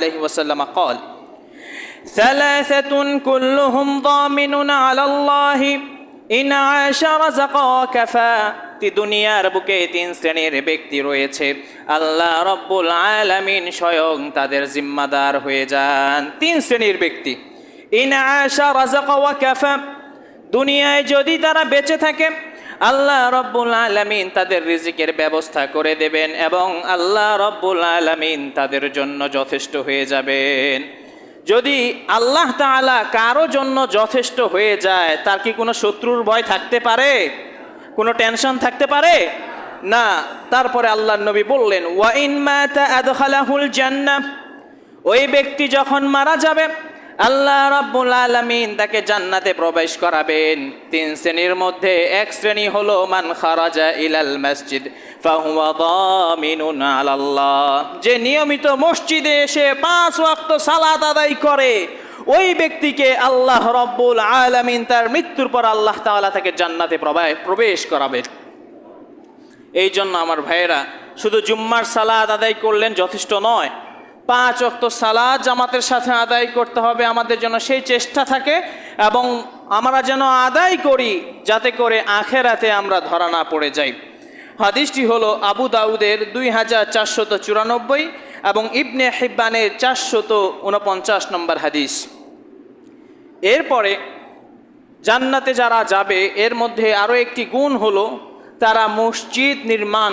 عليه وسلم قال ثلاثة كلهم ضامن على الله إن عاش رزق وكفى দুনিয়ার বুকে তিন শ্রেণীর ব্যক্তি রয়েছে, আল্লাহ রব্বুল আলামিন স্বয়ং তাদের জিম্মাদার হয়ে যান। তিন শ্রেণীর ব্যক্তি, ইন আশা রাযাকা ওয়া কাফা, দুনিয়ায় যদি তারা বেঁচে থাকে আল্লাহ রব্বুল আলামিন তাদের রিজিকের ব্যবস্থা করে দেবেন এবং আল্লাহ রব্বুল আলামিন তাদের জন্য যথেষ্ট হয়ে যাবেন। যদি আল্লাহ তাআলা কারো জন্য যথেষ্ট হয়ে যায়, তার কি কোনো শত্রুর ভয় থাকতে পারে? কোনো টেনশন থাকতে পারে না। তারপরে আল্লাহর নবী বললেন, ওয়া ইন মাতা আদখালাহুল জান্নাহ, ওই ব্যক্তি যখন মারা যাবে আল্লাহ রাব্বুল আলামিন তাকে জান্নাতে প্রবেশ করাবেন। তিন শ্রেণীর মধ্যে এক শ্রেণী হলো মান খারাজা ইলাল মসজিদ ফাহুয়া দামিনুন আলাল্লাহ, যে নিয়মিত মসজিদে এসে 5 ওয়াক্ত সালাত আদায় করে, ওই ব্যক্তিকে আল্লাহ রাব্বুল আলামিন তার মৃত্যুর পর আল্লাহ তাআলা তাকে জান্নাতে প্রবেশ করাবেন। এই জন্য আমার ভাইয়েরা, শুধু জুম্মার সালাত আদায় করলেন যথেষ্ট নয়, 5 ওয়াক্ত সালাত জামাতের সাথে আদায় করতে হবে। আমাদের জন্য সেই চেষ্টা থাকে এবং আমরা যেন আদায় করি যাতে করে আখেরাতে আমরা ধরা না পড়ে যাই। হাদিসটি হলো আবু দাউদের 2494 এবং ইবনে হিব্বানের 449 নম্বর হাদিস। এরপরে জান্নাতে যারা যাবে এর মধ্যে আরও একটি গুণ হলো তারা মসজিদ নির্মাণ